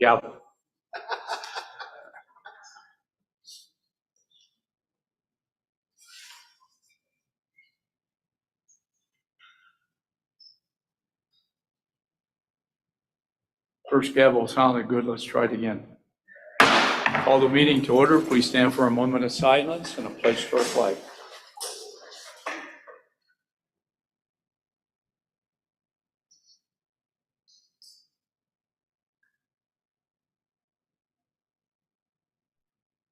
Gavel. First gavel sounded good. Let's try it again. Call the meeting to order. Please stand for a moment of silence and a pledge to our flag.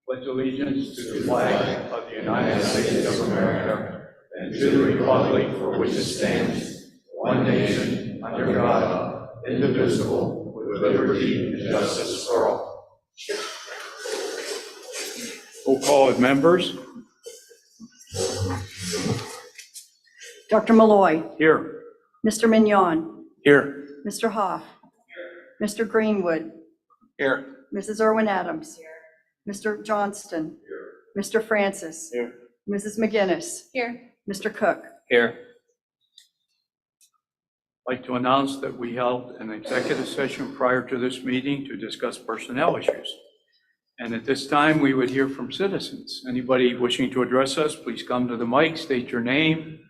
Pledge allegiance to the flag of the United States of America and to the republic for which it stands, one nation, under God, indivisible, with liberty and justice for all. We'll call it members. Dr. Malloy. Here. Mr. Mignon. Here. Mr. Hoff. Mr. Greenwood. Here. Mrs. Irwin Adams. Mr. Johnston. Here. Mr. Francis. Here. Mrs. McGinnis. Here. Mr. Cook. Here. I'd like to announce that we held an executive session prior to this meeting to discuss personnel issues. And at this time, we would hear from citizens. Anybody wishing to address us, please come to the mic, state your name.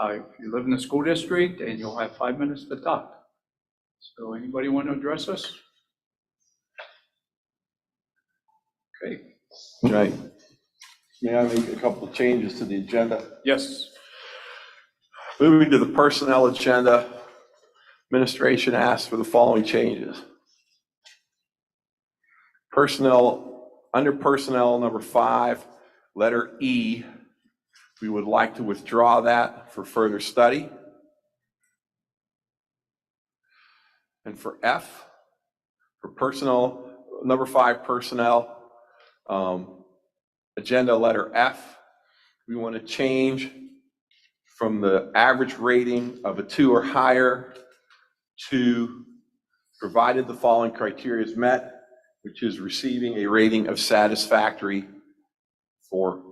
If you live in the school district, and you'll have 5 minutes to talk. So anybody want to address us? Okay. Right. May I make a couple of changes to the agenda? Yes. Moving to the personnel agenda, administration asks for the following changes. Personnel, under personnel number 5, letter E, we would like to withdraw that for further study. And for F, for personnel, number 5 personnel, agenda letter F, we want to change from the average rating of a 2 or higher to provided the following criteria is met, which is receiving a rating of satisfactory for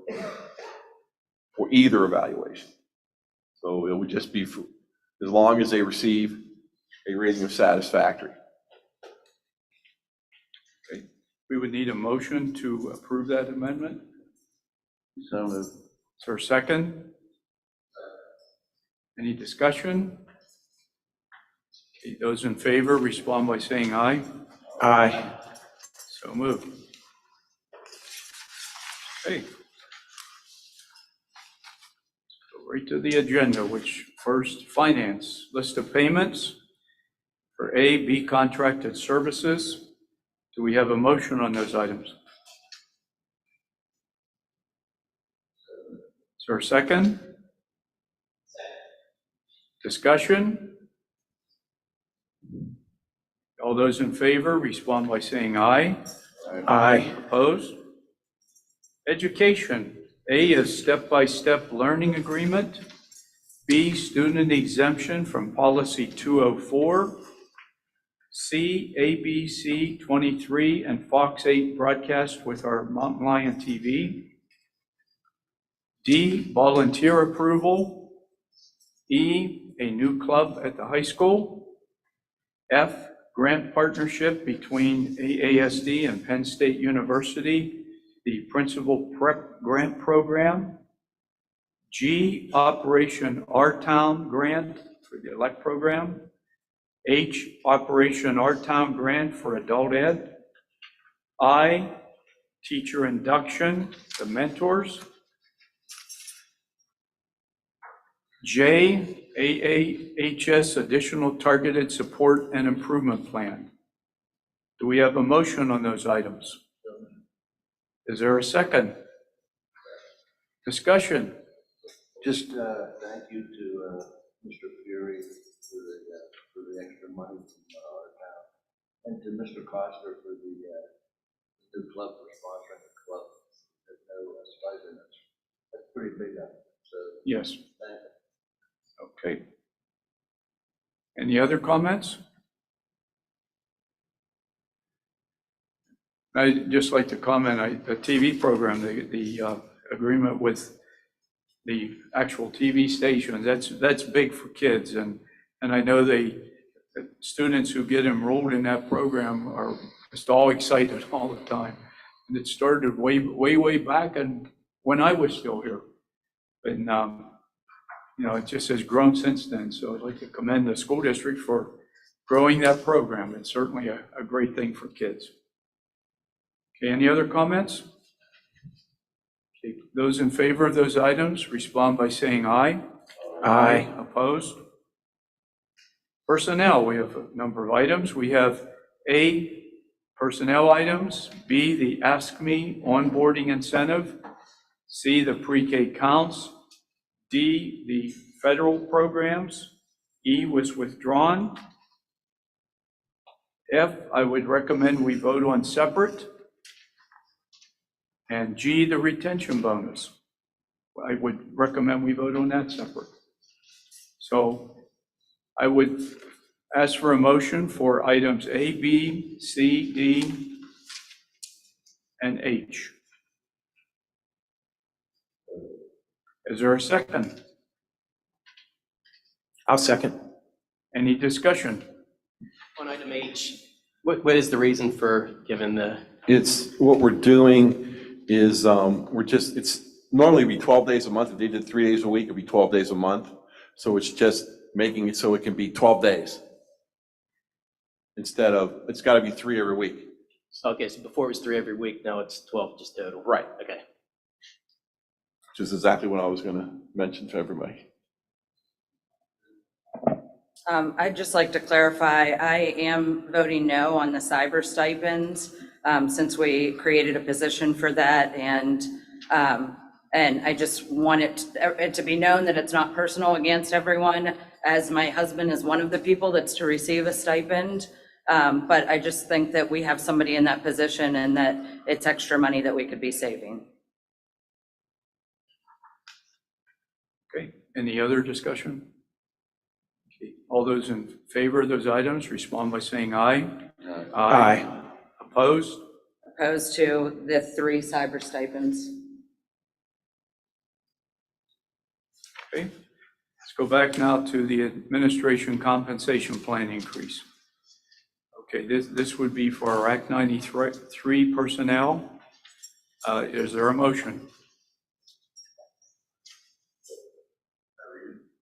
either evaluation. So it would just be for, as long as they receive a rating of satisfactory. Okay. We would need a motion to approve that amendment. So moved. Is there a second? Any discussion? Okay, those in favor respond by saying aye. Aye. So moved. Okay. Go right to the agenda, which first, finance. List of payments for A, B contracted services. Do we have a motion on those items? Is there a second? Discussion? All those in favor respond by saying aye. Aye. Opposed? Education. A is step-by-step learning agreement. B, student exemption from policy 204. C, ABC 23 and Fox 8 broadcast with our Mountain Lion TV. D, volunteer approval. E, a new club at the high school. F, grant partnership between AASD and Penn State University, the Principal Prep Grant Program. G, Operation Our Town Grant for the ELECT program. H, Operation Our Town Grant for Adult Ed. I, Teacher Induction, the mentors. J, AAHS Additional Targeted Support and Improvement Plan. Do we have a motion on those items? Is there a second? Discussion? Just thank you to Mr. Fury for the extra money from our town, and to Mr. Coster for the new club for sponsoring the club. There's no stipend. That's pretty big of it. So Yes. thank you. Okay. Any other comments? I'd just like to comment, the TV program, the agreement with the actual TV station, that's big for kids. And I know they the students who get enrolled in that program are just all excited all the time. And it started way back and when I was still here. And, it just has grown since then. So I'd like to commend the school district for growing that program. It's certainly a great thing for kids. Okay, any other comments? Okay, those in favor of those items, respond by saying aye. Aye. Opposed? Personnel, we have a number of items. We have A, personnel items, B, the Ask Me onboarding incentive, C, the pre-K counts, D, the federal programs, E was withdrawn. F, I would recommend we vote on separate. And G, the retention bonus. I would recommend we vote on that separate. So I would ask for a motion for items A, B, C, D, and H. Is there a second? I'll second. Any discussion? On item H, what is the reason for giving the, It's, what we're doing is, it's normally be 12 days a month. If they did 3 days a week, it'd be 12 days a month. So it's just making it so it can be 12 days. Instead of, it's got to be 3 every week. okay, so before it was 3 every week, now it's 12 just total? Right. Okay. Which is exactly what I was going to mention to everybody. I'd just like to clarify, I am voting no on the cyber stipends, since we created a position for that, and I just want it to be known that it's not personal against everyone, as my husband is one of the people that's to receive a stipend, but I just think that we have somebody in that position and that it's extra money that we could be saving. Okay, any other discussion? Okay. All those in favor of those items, respond by saying aye. Aye. Opposed? Opposed to the 3 cyber stipends. Okay, let's go back now to the administration compensation plan increase. Okay, this would be for our Act 93 personnel. Is there a motion?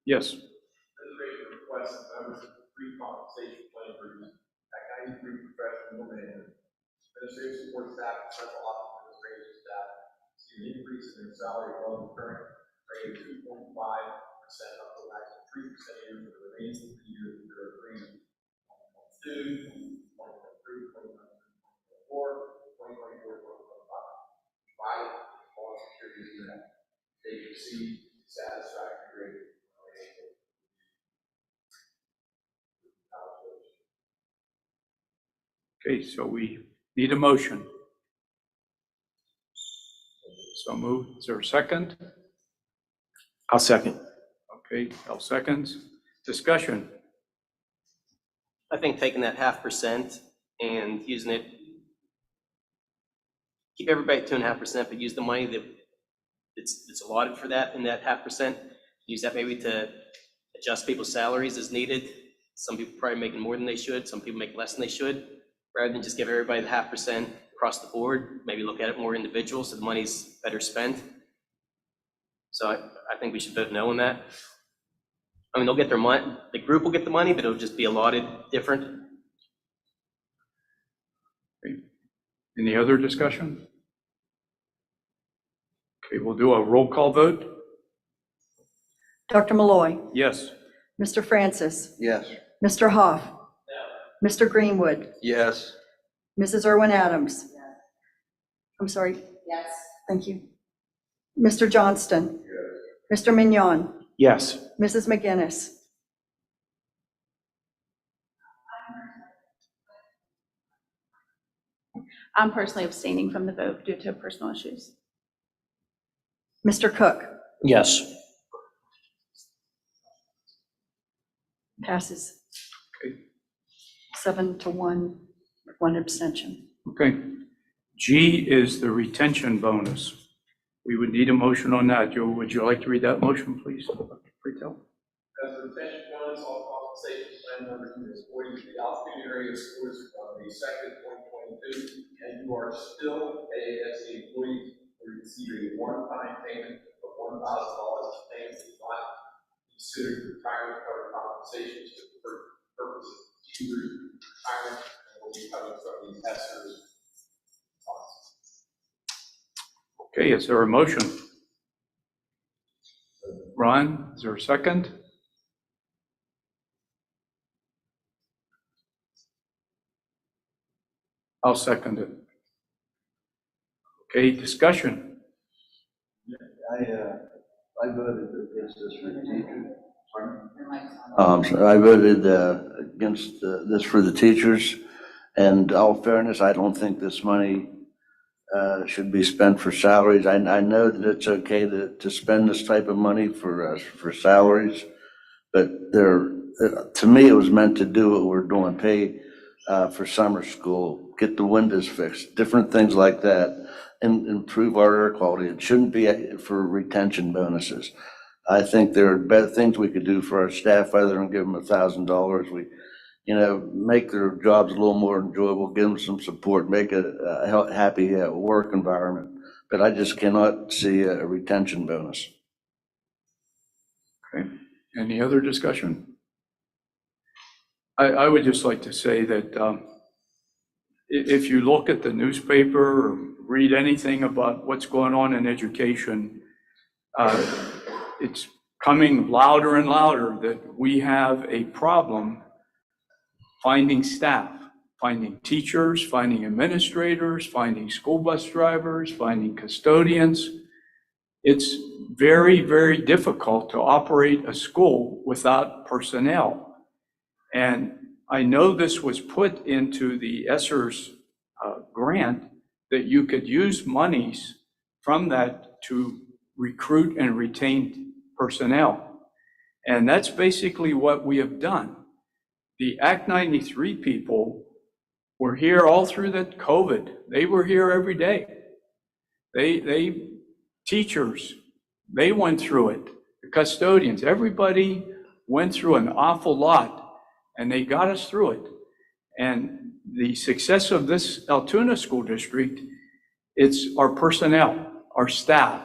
Yes. Administration requests members of the pre-compensation plan agreement, Act 93 professional management, administration support staff, and central office administration staff see an increase in their salary above the current rate of 2.5% up to a max of 3% a year for the remaining 3 years of their agreement. 2022, 2023, 2024, 2024, 2025. Provided the all security is met, they exceed satisfactory rate. Okay, so we need a motion. So moved. Is there a second? I'll second. Okay, L seconds. Discussion. I think taking that 0.5% and using it, keep everybody at 2.5%, but use the money that it's allotted for that in that 0.5%. Use that maybe to adjust people's salaries as needed. Some people probably making more than they should. Some people make less than they should. Rather than just give everybody the 0.5% across the board, maybe look at it more individual so the money's better spent. So I think we should vote no on that. I mean, they'll get their money, the group will get the money, but it'll just be allotted different. Okay. Any other discussion? Okay, we'll do a roll call vote. Dr. Malloy, Yes. Mr. Francis, Yes. Mr. Hoff, Mr. Greenwood, Yes. Mrs. Irwin Adams. I'm sorry. Yes. Thank you. Mr. Johnston. Yes. Mr. Mignon. Yes. Mrs. McGinnis. I'm personally abstaining from the vote due to personal issues. Mr. Cook. Yes. Passes. Okay. 7-1, 1 abstention. Okay. G is the retention bonus. We would need a motion on that. Joe, would you like to read that motion, please? Pretel? As the retention bonus, all compensation plan members and employees of the Alpena area school district on May 2nd, 2022, and you are still AASD employees, will receive a one-time payment of $1,000. Payment is not considered retirement cover compensation for purposes of teachers' retirement, and will be coming from the ESSER's funds. Okay, is there a motion? Ron, is there a second? I'll second it. Okay, discussion. I voted against this for the teachers. So I voted against this for the teachers. And all fairness, I don't think this money should be spent for salaries. I know that it's okay to spend this type of money for salaries, but to me, it was meant to do what we're doing, pay for summer school, get the windows fixed, different things like that, and improve our air quality. It shouldn't be for retention bonuses. I think there are better things we could do for our staff other than give them $1,000. Make their jobs a little more enjoyable, give them some support, make a happy work environment. But I just cannot see a retention bonus. Okay, any other discussion? I would just like to say that if you look at the newspaper or read anything about what's going on in education, it's coming louder and louder that we have a problem finding staff, finding teachers, finding administrators, finding school bus drivers, finding custodians. It's very, very difficult to operate a school without personnel. And I know this was put into the ESSER's grant that you could use monies from that to recruit and retain personnel. And that's basically what we have done. The Act 93 people were here all through the COVID. They were here every day. Teachers, they went through it. The custodians, everybody went through an awful lot, and they got us through it. And the success of this Altoona School District, it's our personnel, our staff.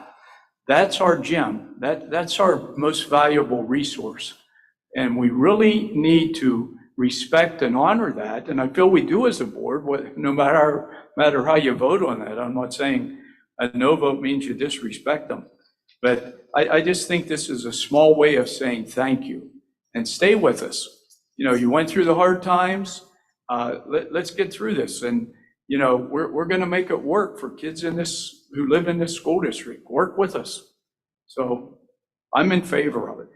That's our gem. That's our most valuable resource. And we really need to respect and honor that. And I feel we do as a board, no matter how you vote on that. I'm not saying a no vote means you disrespect them. But I just think this is a small way of saying thank you and stay with us. You went through the hard times. Let's get through this. And, we're going to make it work for kids who live in this school district. Work with us. So I'm in favor of it.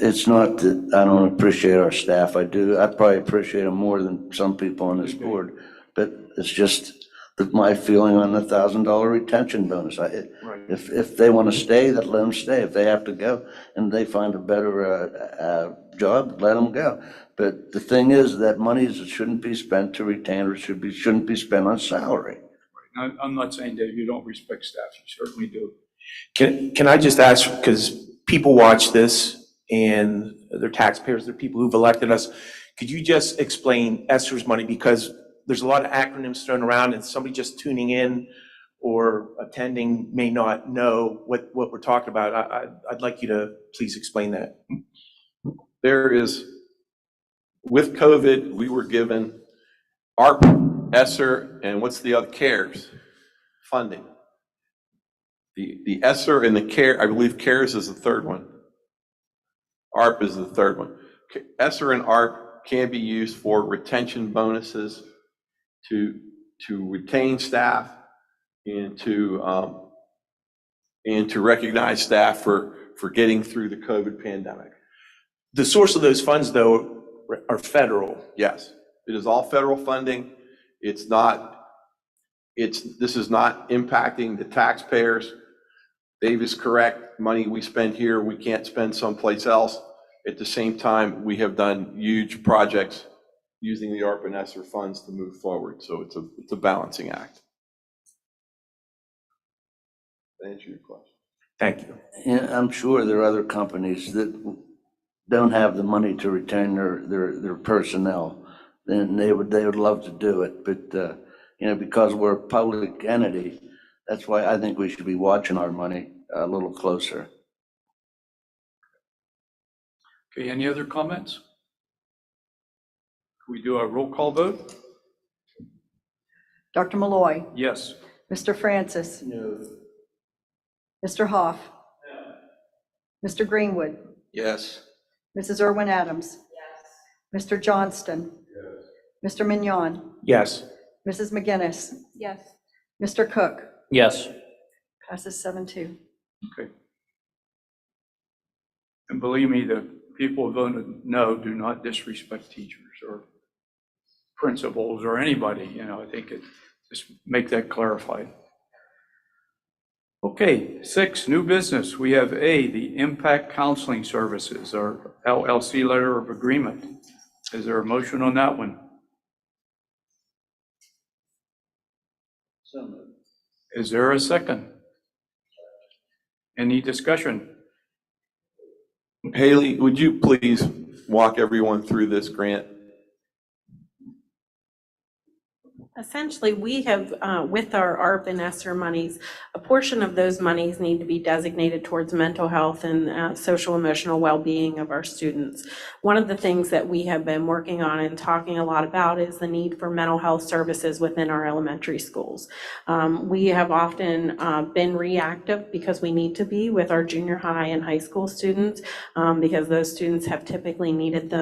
It's not that I don't appreciate our staff. I do. I probably appreciate them more than some people on this board. But it's just my feeling on the $1,000 retention bonus. Right. If they want to stay, then let them stay. If they have to go and they find a better job, let them go. But the thing is that money shouldn't be spent to retain or shouldn't be spent on salary. Right. I'm not saying, Dave, you don't respect staff. You certainly do. Can I just ask, because people watch this and they're taxpayers, they're people who've elected us. Could you just explain ESSER's money? Because there's a lot of acronyms thrown around and somebody just tuning in or attending may not know what we're talking about. I'd like you to please explain that. With COVID, we were given ARP, ESSER, and what's the other, CARES funding. The ESSER and the CARE, I believe CARES is the third one. ARP is the third one. ESSER and ARP can be used for retention bonuses to retain staff and to recognize staff for getting through the COVID pandemic. The source of those funds, though, are federal. Yes, it is all federal funding. This is not impacting the taxpayers. Dave is correct. Money we spend here, we can't spend someplace else. At the same time, we have done huge projects using the ARP and ESSER funds to move forward. So it's a balancing act. To answer your question. Thank you. Yeah, I'm sure there are other companies that don't have the money to retain their personnel, then they would love to do it. But, because we're a public entity, that's why I think we should be watching our money a little closer. Okay, any other comments? Can we do a roll call vote? Dr. Malloy, Yes. Mr. Francis. No. Mr. Hoff. No. Mr. Greenwood, Yes. Mrs. Irwin Adams. Yes. Mr. Johnston. Yes. Mr. Mignon, Yes. Mrs. McGinnis, Yes. Mr. Cook. Yes. Passes 7-2. Okay. And believe me, the people who voted no do not disrespect teachers or principals or anybody, I think just make that clarified. Okay, 6, new business. We have A, the Impact Counseling Services, or LLC letter of agreement. Is there a motion on that one? So moved. Is there a second? Any discussion? Haley, would you please walk everyone through this grant? Essentially, we have, with our ARP and ESSER monies, a portion of those monies need to be designated towards mental health and social emotional well-being of our students. One of the things that we have been working on and talking a lot about is the need for mental health services within our elementary schools. We have often been reactive because we need to be with our junior high and high school students because those students have typically needed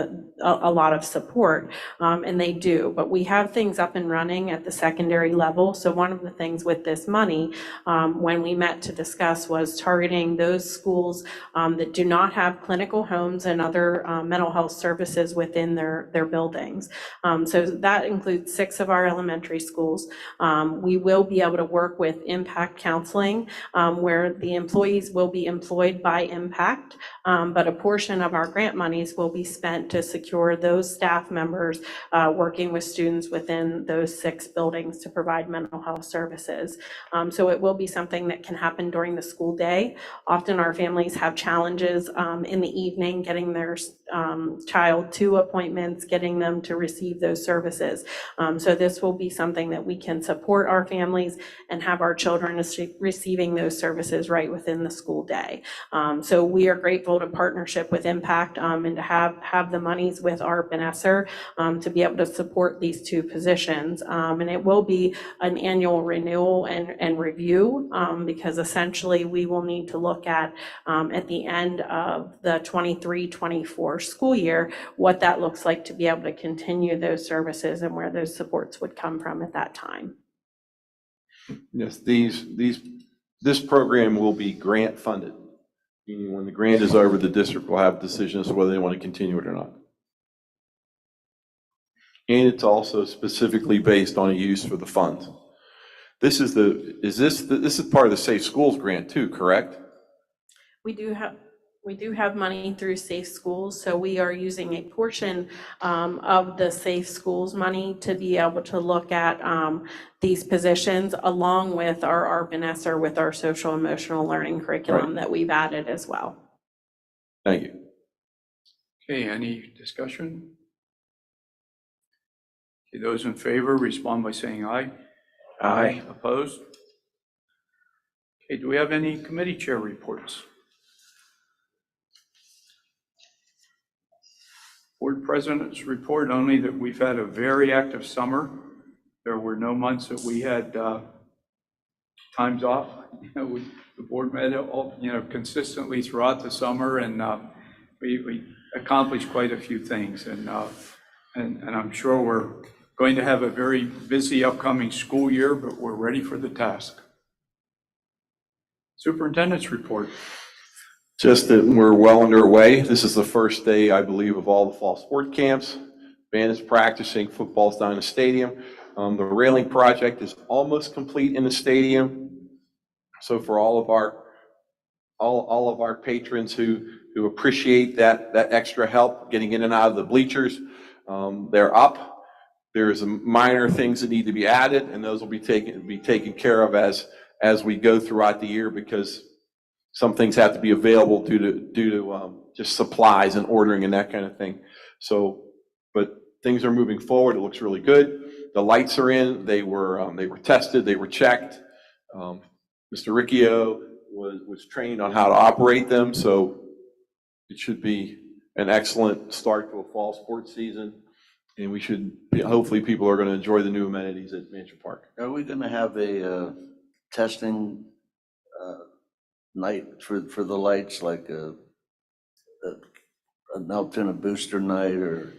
a lot of support, and they do. But we have things up and running at the secondary level. So one of the things with this money, when we met to discuss, was targeting those schools that do not have clinical homes and other mental health services within their buildings. So that includes 6 of our elementary schools. We will be able to work with Impact Counseling, where the employees will be employed by Impact, but a portion of our grant monies will be spent to secure those staff members working with students within those 6 buildings to provide mental health services. So it will be something that can happen during the school day. Often our families have challenges in the evening getting their child to appointments, getting them to receive those services. So this will be something that we can support our families and have our children receiving those services right within the school day. So we are grateful to partnership with Impact and to have the monies with ARP and ESSER to be able to support these 2 positions. And it will be an annual renewal and review because essentially we will need to look at the end of the 23-24 school year, what that looks like to be able to continue those services and where those supports would come from at that time. Yes, this program will be grant funded. Meaning when the grant is over, the district will have decisions as to whether they want to continue it or not. And it's also specifically based on a use for the funds. This is part of the Safe Schools grant too, correct? We do have money through Safe Schools, so we are using a portion of the Safe Schools money to be able to look at these positions along with our ARP and ESSER with our social emotional learning curriculum that we've added as well. Thank you. Okay, any discussion? Okay, those in favor respond by saying aye. Aye. Opposed? Okay, do we have any committee chair reports? Board President's report only that we've had a very active summer. There were no months that we had times off. The board met consistently throughout the summer, and we accomplished quite a few things. And I'm sure we're going to have a very busy upcoming school year, but we're ready for the task. Superintendent's report. Just that we're well underway. This is the first day, I believe, of all the fall sport camps. Band is practicing, football's down in the stadium. The railing project is almost complete in the stadium. So for all of our patrons who appreciate that extra help getting in and out of the bleachers, they're up. There's minor things that need to be added, and those will be taken care of as we go throughout the year, because some things have to be available due to just supplies and ordering and that kind of thing. So, but things are moving forward. It looks really good. The lights are in. They were tested. They were checked. Mr. Riccio was trained on how to operate them, so it should be an excellent start to a fall sports season. And we should, hopefully people are going to enjoy the new amenities at Mansion Park. Are we gonna have a testing night for the lights, like an Altoona booster night, or?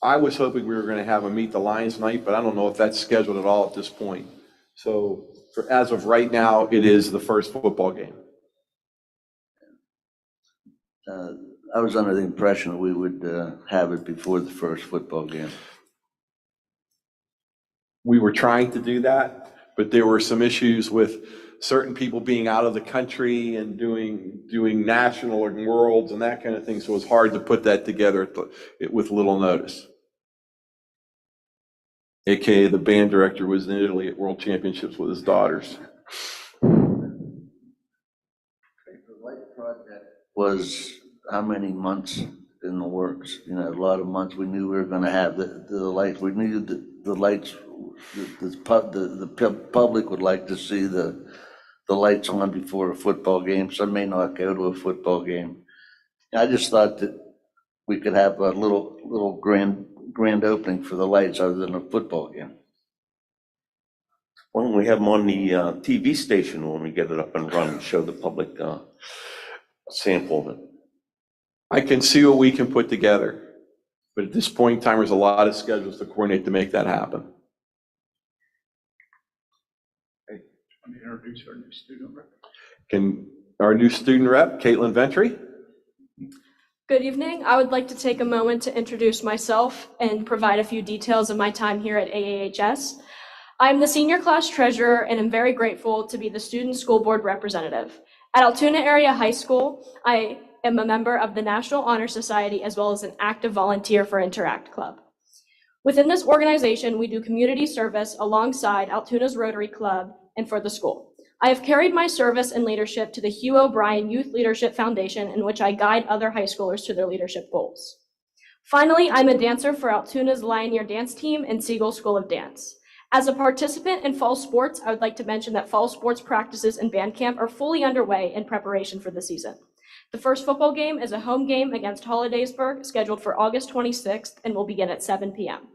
I was hoping we were going to have a Meet the Lions night, but I don't know if that's scheduled at all at this point. So as of right now, it is the first football game. I was under the impression we would have it before the first football game. We were trying to do that, but there were some issues with certain people being out of the country and doing national and worlds and that kind of thing. So it was hard to put that together with little notice. AKA the band director was in Italy at World Championships with his daughters. The light project was how many months in the works? You know, a lot of months. We knew we were going to have the lights. We knew the lights. The public would like to see the lights on before a football game. Some may not go to a football game. I just thought that we could have a little grand opening for the lights other than a football game. Why don't we have them on the TV station when we get it up and running, show the public a sample of it? I can see what we can put together, but at this point in time, there's a lot of schedules to coordinate to make that happen. Let me introduce our new student rep. Can our new student rep, Caitlin Ventry? Good evening. I would like to take a moment to introduce myself and provide a few details of my time here at AAHS. I'm the senior class treasurer and am very grateful to be the student school board representative. At Altoona Area High School, I am a member of the National Honor Society as well as an active volunteer for Interact Club. Within this organization, we do community service alongside Altoona's Rotary Club and for the school. I have carried my service and leadership to the Hugh O'Brien Youth Leadership Foundation, in which I guide other high schoolers to their leadership goals. Finally, I'm a dancer for Altoona's Lioneer Dance Team and Siegel School of Dance. As a participant in fall sports, I would like to mention that fall sports practices and band camp are fully underway in preparation for the season. The first football game is a home game against Hollidaysburg, scheduled for August 26th, and will begin at 7 p.m.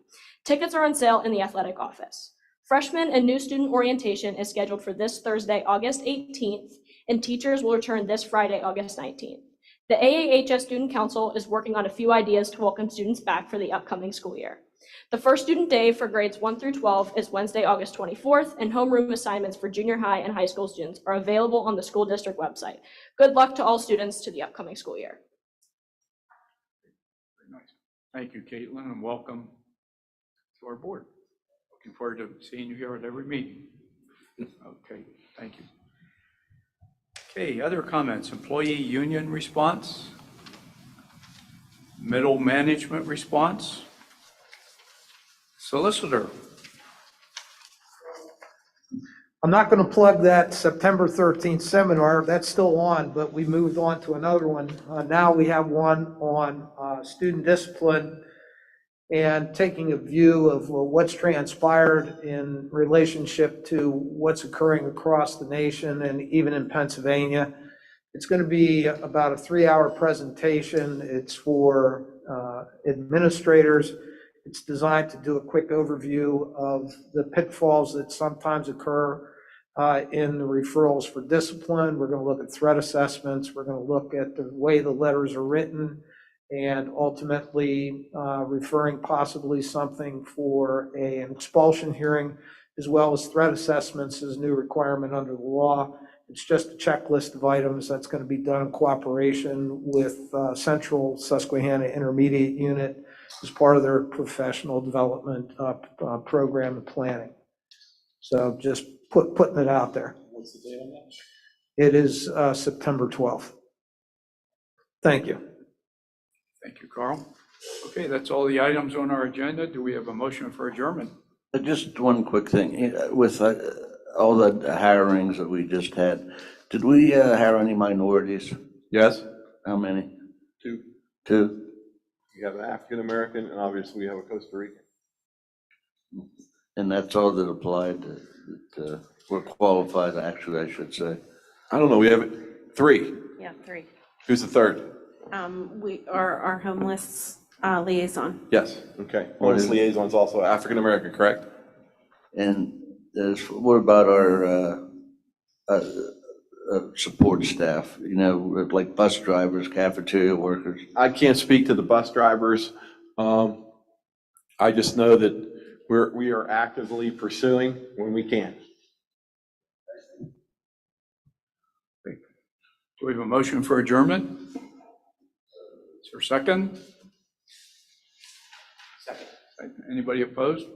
Tickets are on sale in the athletic office. Freshman and new student orientation is scheduled for this Thursday, August 18th, and teachers will return this Friday, August 19th. The AAHS Student Council is working on a few ideas to welcome students back for the upcoming school year. The first student day for grades 1 through 12 is Wednesday, August 24th, and homeroom assignments for junior high and high school students are available on the school district website. Good luck to all students to the upcoming school year. Very nice. Thank you, Caitlin, and welcome to our board. Looking forward to seeing you here at every meeting. Okay, thank you. Okay, other comments? Employee union response? Middle management response? Solicitor? I'm not going to plug that September 13th seminar. That's still on, but we moved on to another one. Now we have one on student discipline and taking a view of what's transpired in relationship to what's occurring across the nation and even in Pennsylvania. It's going to be about a 3-hour presentation. It's for administrators. It's designed to do a quick overview of the pitfalls that sometimes occur in the referrals for discipline. We're going to look at threat assessments. We're going to look at the way the letters are written, and ultimately referring possibly something for an expulsion hearing, as well as threat assessments as a new requirement under the law. It's just a checklist of items that's going to be done in cooperation with Central Susquehanna Intermediate Unit as part of their professional development program and planning. So just putting it out there. What's the date on that? It is September 12th. Thank you. Thank you, Carl. Okay, that's all the items on our agenda. Do we have a motion for adjournment? Just one quick thing. With all the hirings that we just had, did we hire any minorities? Yes? How many? Two. Two? You have an African American, and obviously we have a Costa Rican. And that's all that applied, that were qualified, actually, I should say. I don't know, we have three. Yeah, three. Who's the third? We are our homeless liaison. Yes, okay. What Homeless is- liaison's also African American, correct? And what about our support staff, you know, like bus drivers, cafeteria workers? I can't speak to the bus drivers. I just know that we are actively pursuing when we can. Do we have a motion for adjournment? Is there a second? Second. Anybody opposed?